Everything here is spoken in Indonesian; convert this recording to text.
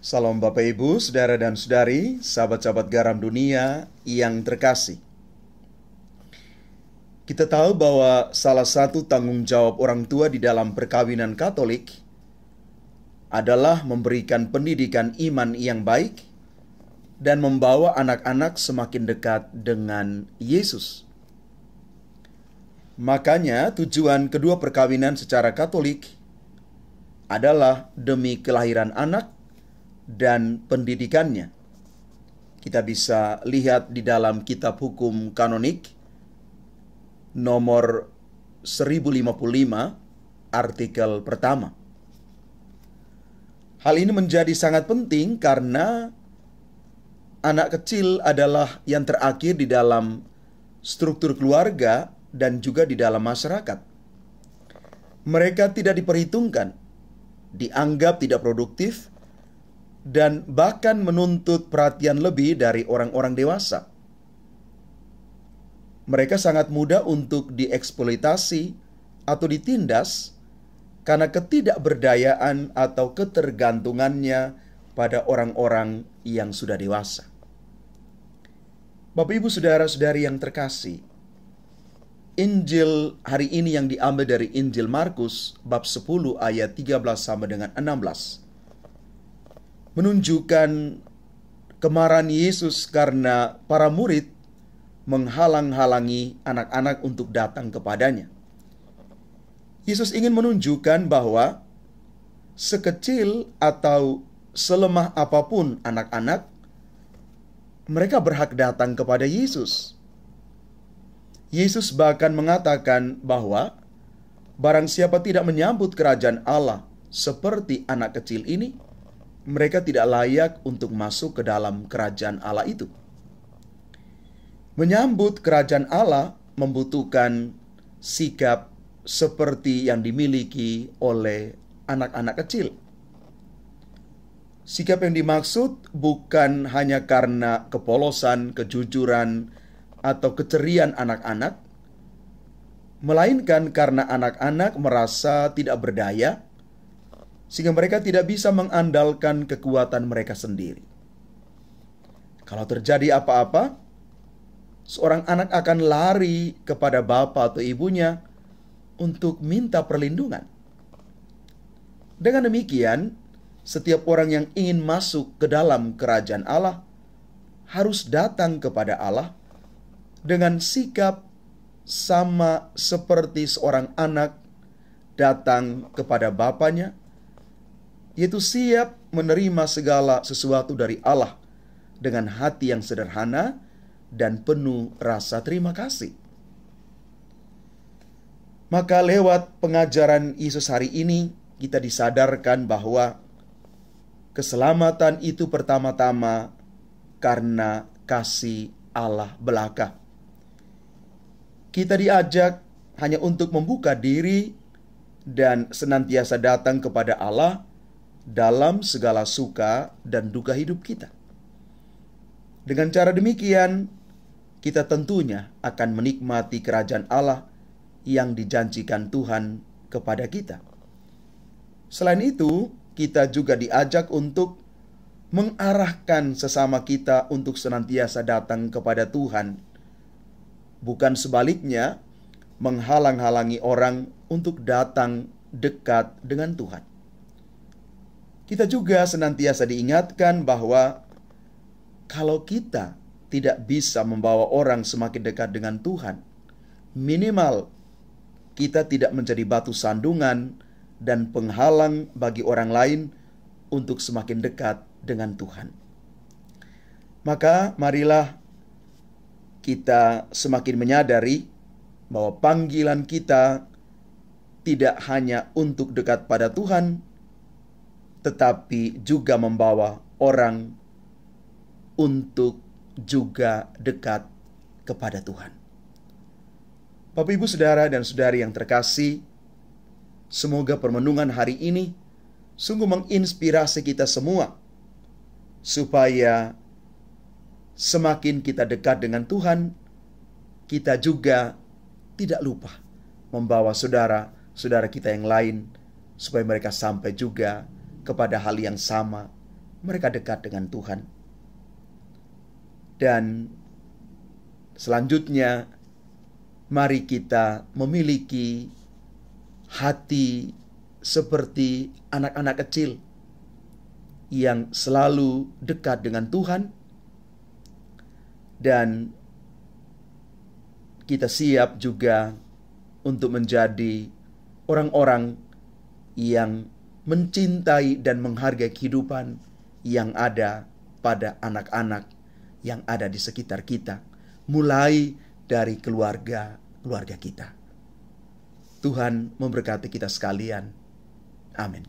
Salam Bapak Ibu, Saudara dan Saudari, sahabat-sahabat garam dunia yang terkasih. Kita tahu bahwa salah satu tanggung jawab orang tua di dalam perkawinan Katolik adalah memberikan pendidikan iman yang baik dan membawa anak-anak semakin dekat dengan Yesus. Makanya tujuan kedua perkawinan secara Katolik adalah demi kelahiran anak dan pendidikannya. Kita bisa lihat di dalam kitab hukum kanonik nomor 1055 artikel pertama. Hal ini menjadi sangat penting karena anak kecil adalah yang terakhir di dalam struktur keluarga dan juga di dalam masyarakat. Mereka tidak diperhitungkan, dianggap tidak produktif, dan bahkan menuntut perhatian lebih dari orang-orang dewasa. Mereka sangat mudah untuk dieksploitasi atau ditindas karena ketidakberdayaan atau ketergantungannya pada orang-orang yang sudah dewasa. Bapak Ibu Saudara-saudari yang terkasih, Injil hari ini yang diambil dari Injil Markus bab 10 ayat 13 sampai dengan 16 menunjukkan kemarahan Yesus karena para murid menghalang-halangi anak-anak untuk datang kepadanya. Yesus ingin menunjukkan bahwa sekecil atau selemah apapun anak-anak, mereka berhak datang kepada Yesus. Yesus bahkan mengatakan bahwa barang siapa tidak menyambut kerajaan Allah seperti anak kecil ini, mereka tidak layak untuk masuk ke dalam kerajaan Allah itu. Menyambut kerajaan Allah membutuhkan sikap seperti yang dimiliki oleh anak-anak kecil. Sikap yang dimaksud bukan hanya karena kepolosan, kejujuran, atau keceriaan anak-anak, melainkan karena anak-anak merasa tidak berdaya, sehingga mereka tidak bisa mengandalkan kekuatan mereka sendiri. Kalau terjadi apa-apa, seorang anak akan lari kepada bapak atau ibunya untuk minta perlindungan. Dengan demikian, setiap orang yang ingin masuk ke dalam kerajaan Allah harus datang kepada Allah dengan sikap sama seperti seorang anak datang kepada bapaknya, yaitu siap menerima segala sesuatu dari Allah dengan hati yang sederhana dan penuh rasa terima kasih. Maka lewat pengajaran Yesus hari ini, kita disadarkan bahwa keselamatan itu pertama-tama karena kasih Allah belaka. Kita diajak hanya untuk membuka diri dan senantiasa datang kepada Allah dalam segala suka dan duka hidup kita. Dengan cara demikian, kita tentunya akan menikmati kerajaan Allah yang dijanjikan Tuhan kepada kita. Selain itu, kita juga diajak untuk mengarahkan sesama kita untuk senantiasa datang kepada Tuhan, bukan sebaliknya menghalang-halangi orang untuk datang dekat dengan Tuhan. Kita juga senantiasa diingatkan bahwa kalau kita tidak bisa membawa orang semakin dekat dengan Tuhan, minimal kita tidak menjadi batu sandungan dan penghalang bagi orang lain untuk semakin dekat dengan Tuhan. Maka marilah kita semakin menyadari bahwa panggilan kita tidak hanya untuk dekat pada Tuhan, tetapi juga membawa orang untuk juga dekat kepada Tuhan. Bapak, Ibu, Saudara, dan Saudari yang terkasih, semoga permenungan hari ini sungguh menginspirasi kita semua, supaya semakin kita dekat dengan Tuhan, kita juga tidak lupa membawa saudara-saudara kita yang lain, supaya mereka sampai juga kepada hal yang sama, mereka dekat dengan Tuhan. Dan selanjutnya, mari kita memiliki hati seperti anak-anak kecil yang selalu dekat dengan Tuhan, dan kita siap juga untuk menjadi orang-orang yang mencintai dan menghargai kehidupan yang ada pada anak-anak yang ada di sekitar kita, mulai dari keluarga kita. Tuhan memberkati kita sekalian. Amin.